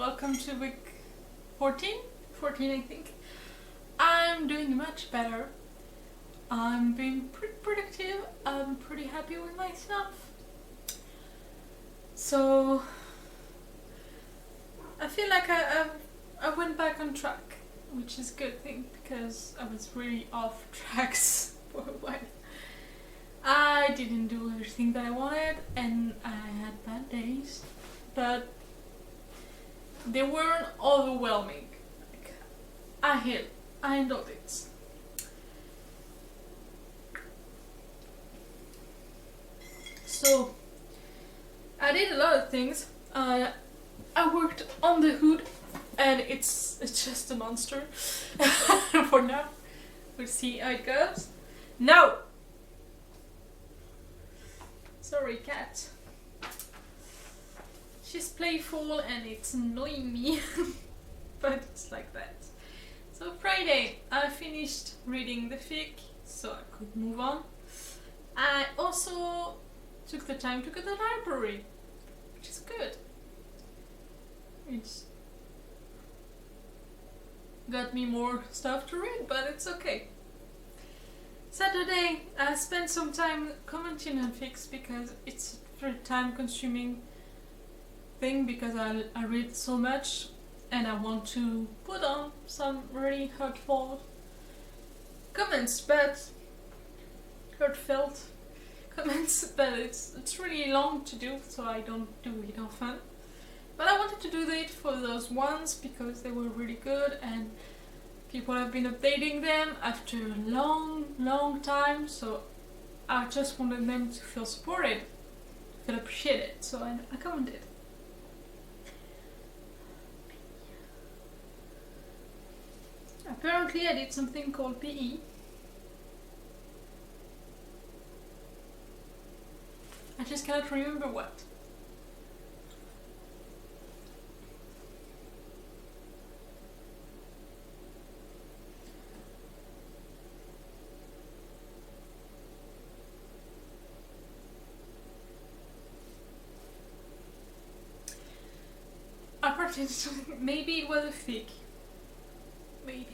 welcome to week 14? 14 I think. I'm doing much better. I'm being pretty productive. I'm pretty happy with myself. So I feel like I went back on track, which is a good thing because I was really off tracks for a while. I didn't do everything that I wanted and I had bad days, but they weren't overwhelming. Like, I handled it. So I did a lot of things. I worked on the hood and it's just a monster for now. We'll see how it goes. No! Sorry, cat. She's playful and it's annoying me, but it's like that. So Friday, I finished reading the fic, so I could move on. I also took the time to go to the library, which is good. It's got me more stuff to read, but it's okay. Saturday, I spent some time commenting on fics because it's a very time-consuming thing because I read so much and I want to put on some really hurtful comments, but heartfelt comments, but it's really long to do, so I don't do it often. But I wanted to do it for those ones because they were really good and people have been updating them after a long time, so I just wanted them to feel supported, feel appreciated, so I commented. Apparently I did something called PE. I just cannot remember what. Maybe it was a fic. Maybe.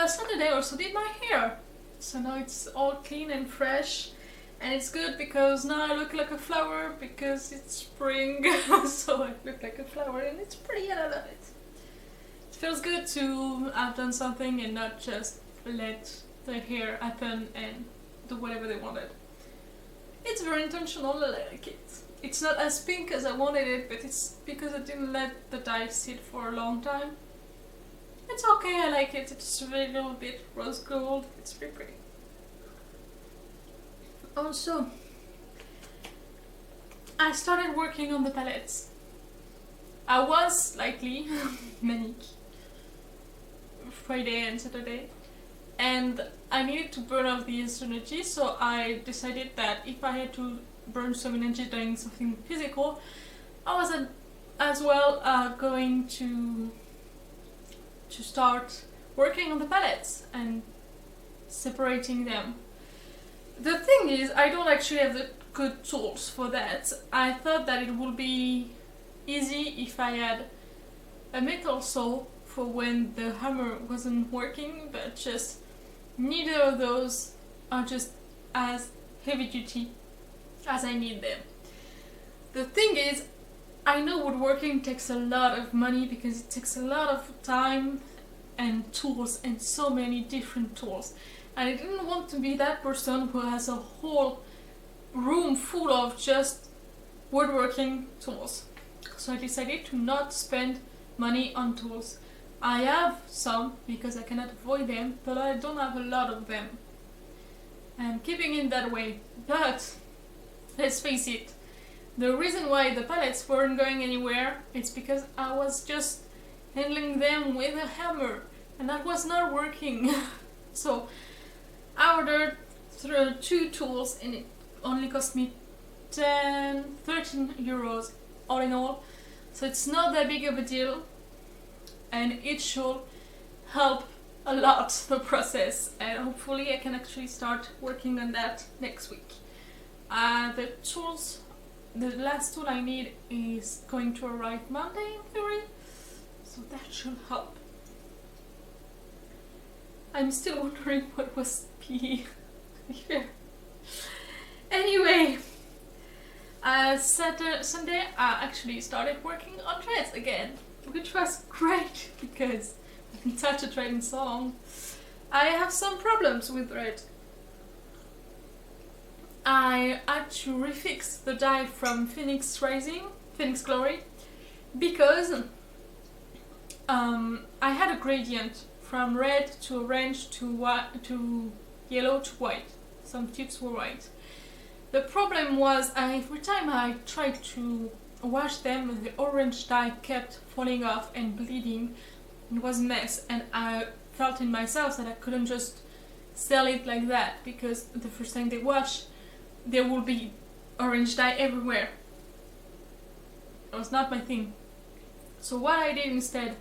Saturday I also did my hair. So now it's all clean and fresh. And it's good because now I look like a flower because it's spring. So I look like a flower and it's pretty and I love it. It feels good to have done something and not just let the hair happen and do whatever they wanted. It's very intentional, I like it. It's not as pink as I wanted it, but it's because I didn't let the dye sit for a long time. It's okay, I like it. It's a little bit rose gold. It's very pretty. Also, I started working on the palettes. I was slightly manic Friday and Saturday, and I needed to burn off this energy, so I decided that if I had to burn some energy doing something physical, I was as well going to start working on the palettes and separating them. The thing is, I don't actually have the good tools for that. I thought that it would be easy if I had a metal saw for when the hammer wasn't working, but just neither of those are just as heavy duty as I need them. The thing is, I know woodworking takes a lot of money because it takes a lot of time and tools and so many different tools. And I didn't want to be that person who has a whole room full of just woodworking tools. So I decided to not spend money on tools. I have some because I cannot avoid them, but I don't have a lot of them. I'm keeping it that way. But let's face it, the reason why the palettes weren't going anywhere is because I was just handling them with a hammer and that was not working. So I ordered 2 tools and it only cost me 13 euros all in all. So it's not that big of a deal and it should help a lot the process, and hopefully I can actually start working on that next week. The tools the last tool I need is going to arrive Monday in theory, so that should help. I'm still wondering what was PE. Yeah. Anyway, Sunday I actually started working on threads again, which was great because I haven't touched a thread in so long. I have some problems with thread. I had to refix the dye from Phoenix Glory, because I had a gradient from red to orange to white to yellow to white. Some tips were white. The problem was every time I tried to wash them, the orange dye kept falling off and bleeding. It was a mess, and I felt in myself that I couldn't just sell it like that, because the first time they wash, there will be orange dye everywhere. It was not my thing. So what I did instead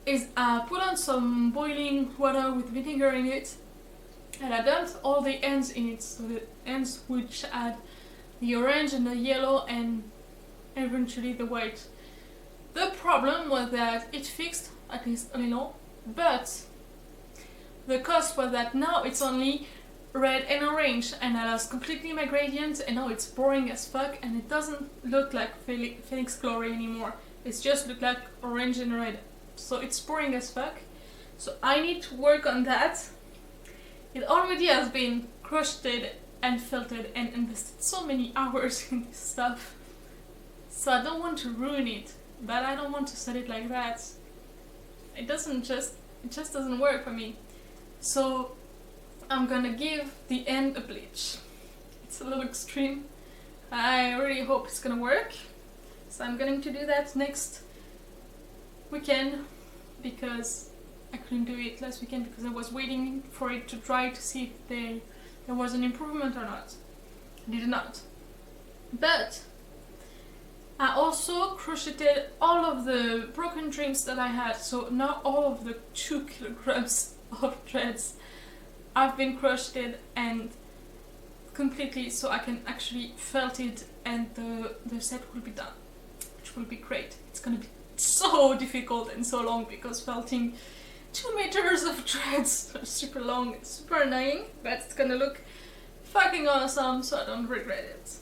is put on some boiling water with vinegar in it, and I dumped all the ends in it, so the ends which had the orange and the yellow and eventually the white. The problem was that it fixed at least a little, but the cost was that now it's only red and orange, and I lost completely my gradient, and now it's boring as fuck, and it doesn't look like Phoenix Glory anymore. It's just look like orange and red. So it's boring as fuck. So I need to work on that. It already has been crusted and filtered and invested so many hours in this stuff. So I don't want to ruin it, but I don't want to set it like that. It just doesn't work for me. So I'm gonna give the end a bleach. It's a little extreme. I really hope it's gonna work. So I'm going to do that next weekend, because I couldn't do it last weekend because I was waiting for it to dry to see if there was an improvement or not. It did not. But I also crocheted all of the broken dreams that I had, so now all of the 2 kilograms of threads have been crocheted and completely, so I can actually felt it, and the set will be done, which will be great. It's gonna be so difficult and so long because felting 2 meters of threads are super long, super annoying, but it's gonna look fucking awesome, so I don't regret it.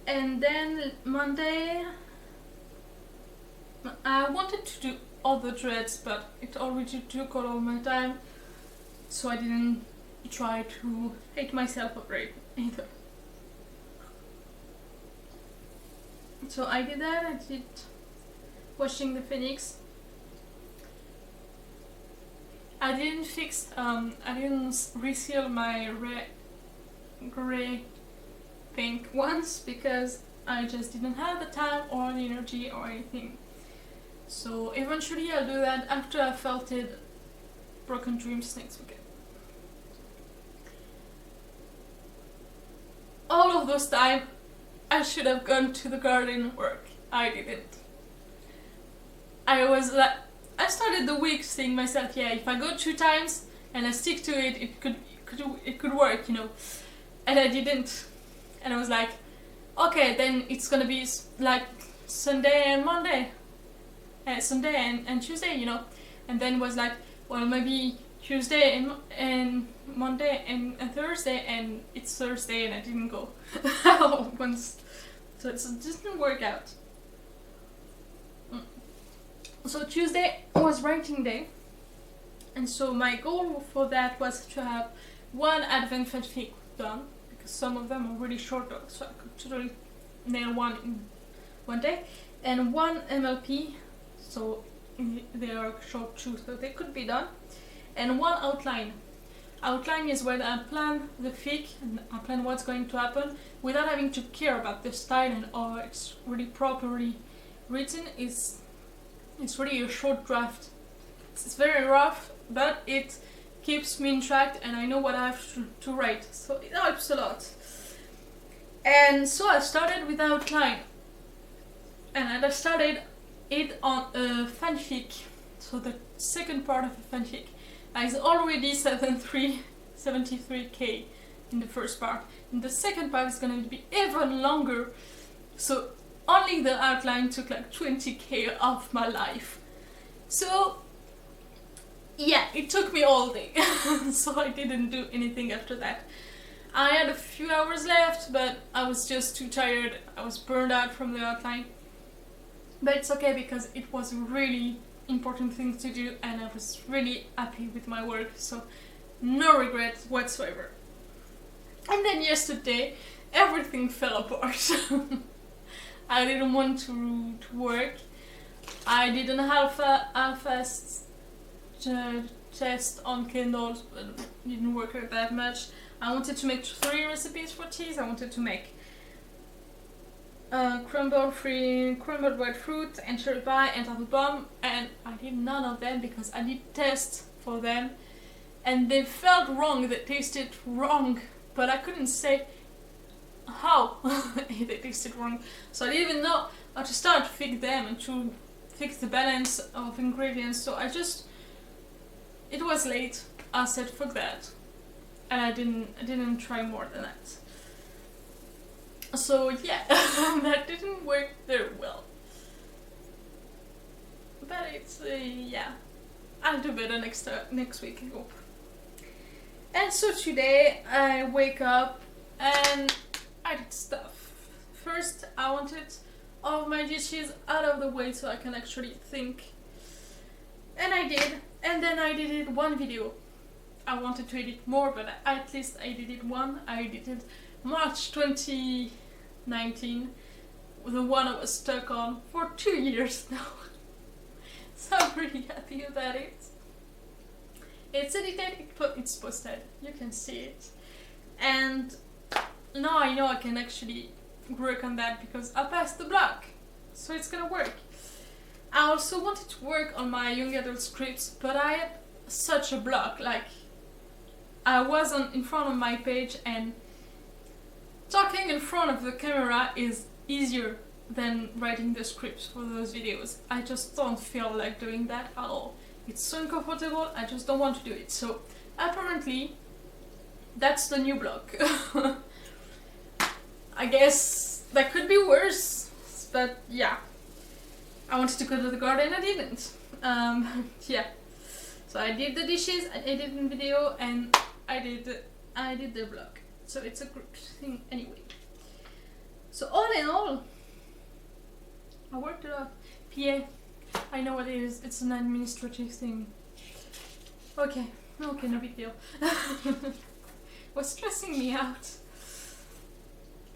And then Monday, I wanted to do all the threads, but it already took all of my time, so I didn't try to hate myself over it either. So I did that. I did washing the Phoenix. I didn't reseal my red, grey, pink ones because I just didn't have the time or the energy or anything. So eventually I'll do that after I felted Broken Dreams next weekend. All of those time I should have gone to the garden work. I didn't. I was like, I started the week saying myself, yeah, if I go 2 times and I stick to it, it could work, you know. And I didn't. And I was like, okay, then it's gonna be like Sunday and Monday. Sunday and Tuesday, you know. And then it was like, well, maybe Tuesday and Monday and Thursday, and it's Thursday and I didn't go once. So it just didn't work out. So Tuesday was writing day, and so my goal for that was to have 1 advent fanfic done, because some of them are really short dogs, so I could totally nail one in one day, and 1 MLP, so they are short too, so they could be done, and 1 outline. Outline is where I plan the fic and I plan what's going to happen without having to care about the style and how it's really properly written. It's really a short draft. It's very rough, but it keeps me in track and I know what I have to write, so it helps a lot. And so I started with outline, and I started it on a fanfic, so the second part of a fanfic is already 7.3, 73k in the first part. In the second part it's gonna be even longer. So only the outline took like 20k of my life. So yeah, it took me all day. So I didn't do anything after that. I had a few hours left, but I was just too tired. I was burned out from the outline. But it's okay because it was a really important thing to do and I was really happy with my work, so no regrets whatsoever. And then yesterday, everything fell apart. I didn't want to work. I did an half-assed test on Kindle, but it didn't work out that much. I wanted to make 3 recipes for cheese. I wanted to make crumbled white fruit and cherry pie and apple bomb, and I did none of them because I did tests for them and they felt wrong, they tasted wrong, but I couldn't say how they tasted wrong, so I didn't even know how to start to fix them and to fix the balance of ingredients. So it was late. I said fuck that, and I didn't try more than that. So yeah, that didn't work very well. But it's yeah, I'll do better next week, I hope. And so today I wake up and I did stuff. First I wanted all my dishes out of the way so I can actually think. And I did. And then I did one video. I wanted to edit more, but at least I did it one. I edited March 2019, the one I was stuck on for 2 years now. So I'm really happy about it. It's edited, it's posted, you can see it. And now I know I can actually work on that because I passed the block, so it's gonna work. I also wanted to work on my young adult scripts, but I had such a block, like I wasn't in front of my page, and talking in front of the camera is easier than writing the scripts for those videos. I just don't feel like doing that at all. It's so uncomfortable, I just don't want to do it. So apparently that's the new block. I guess that could be worse, but yeah. I wanted to go to the garden, I didn't. Yeah. So I did the dishes, I edited the video, and I did the vlog. So it's a group thing anyway. So all in all, I worked it up. PA, I know what it is. It's an administrative thing. Okay, no big deal. Was stressing me out.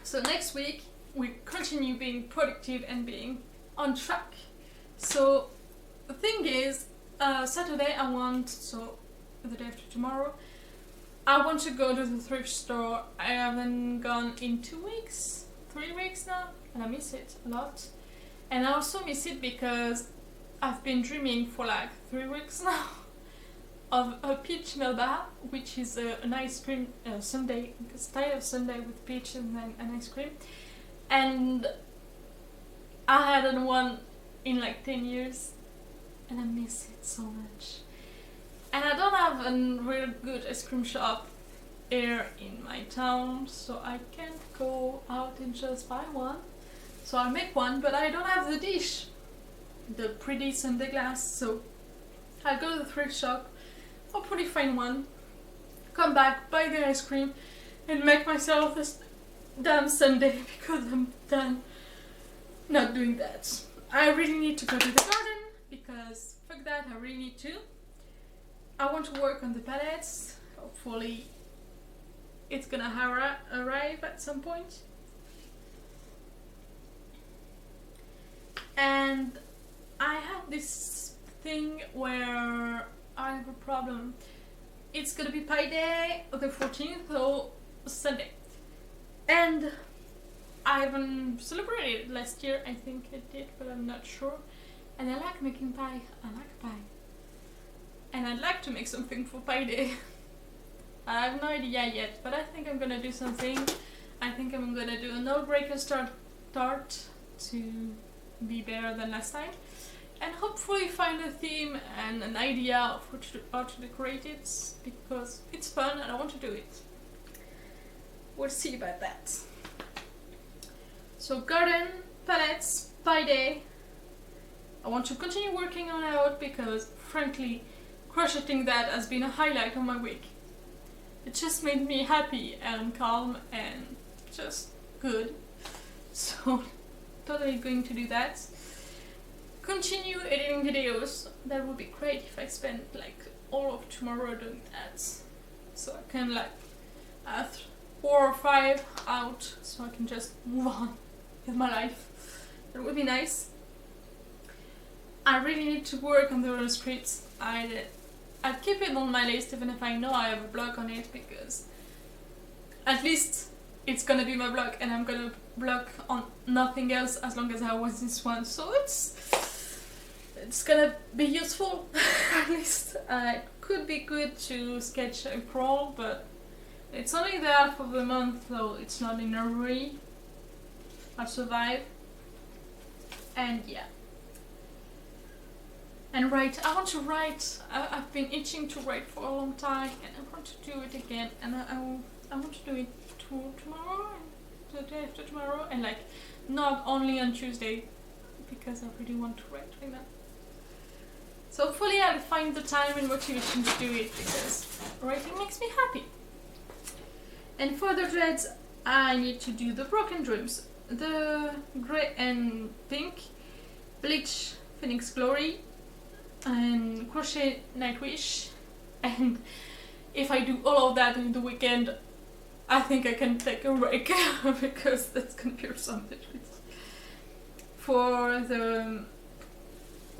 So next week we continue being productive and being on track. So the thing is, Saturday I want, so the day after tomorrow, I want to go to the thrift store. I haven't gone in 2 weeks, 3 weeks now, and I miss it a lot. And I also miss it because I've been dreaming for like 3 weeks now of a peach melba, which is an ice cream sundae, a style of sundae with peach and then an ice cream. And I hadn't one in like 10 years and I miss it so much. And I don't have a real good ice cream shop here in my town, so I can't go out and just buy one. So I'll make one, but I don't have the dish, the pretty sundae glass, so I'll go to the thrift shop, hopefully find one, come back, buy the ice cream, and make myself this damn sundae because I'm done not doing that. I really need to go to the garden because fuck that, I really need to. I want to work on the palettes. Hopefully it's gonna arrive at some point. And I have this thing where I have a problem. It's gonna be Pi Day, the 14th, so Sunday. And I haven't celebrated last year. I think I did, but I'm not sure. And I like making pie. I like pie. And I'd like to make something for Pi Day. I have no idea yet, but I think I'm gonna do something. I think I'm gonna do an Old Breaker tart to be better than last time. and hopefully find a theme and an idea of how to decorate it, because it's fun and I want to do it. We'll see about that. So garden palettes by day. I want to continue working on out because frankly crocheting that has been a highlight of my week. It just made me happy and calm and just good. So totally going to do that. Continue editing videos. That would be great if I spent like all of tomorrow doing that. So I can like have 4 or 5 out so I can just move on with my life. That would be nice. I really need to work on the manuscripts. I'll keep it on my list even if I know I have a blog on it, because at least it's gonna be my blog and I'm gonna blog on nothing else as long as I was this one. So it's gonna be useful. At least it could be good to sketch April, but it's only the half of the month, so it's not in a hurry. I'll survive. And yeah. And write. I want to write. I've been itching to write for a long time, and I want to do it again. And I want to do it tomorrow, and the day after tomorrow, and like not only on Tuesday, because I really want to write like that. So hopefully I'll find the time and motivation to do it, because writing makes me happy. And for the dreads, I need to do the broken dreams, the grey and pink, bleach Phoenix Glory, and crochet Nightwish. And if I do all of that in the weekend, I think I can take a break because that's gonna be something. For the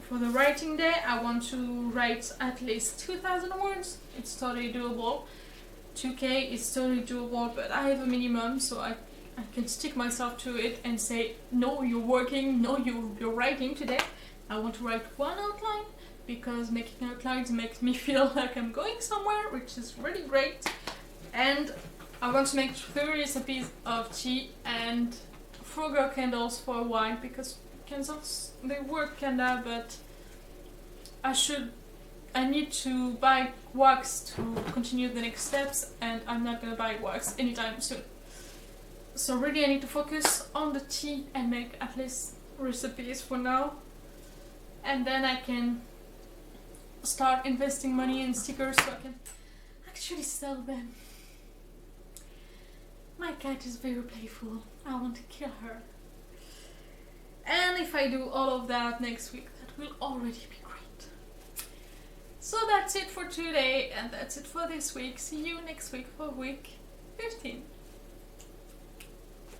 writing day, I want to write at least 2,000 words. It's totally doable. 2K is totally doable, but I have a minimum, so I can stick myself to it and say, no, you're working, no, you're writing today. I want to write one outline, because making outlines makes me feel like I'm going somewhere, which is really great. And I want to make 3 recipes of tea and frugal candles for a while, because candles, they work kinda, but I need to buy wax to continue the next steps, and I'm not gonna buy wax anytime soon. So really I need to focus on the tea and make at least recipes for now. And then I can start investing money in stickers so I can actually sell them. My cat is very playful. I want to kill her. And if I do all of that next week, that will already be great. So that's it for today, and that's it for this week. See you next week for week 15.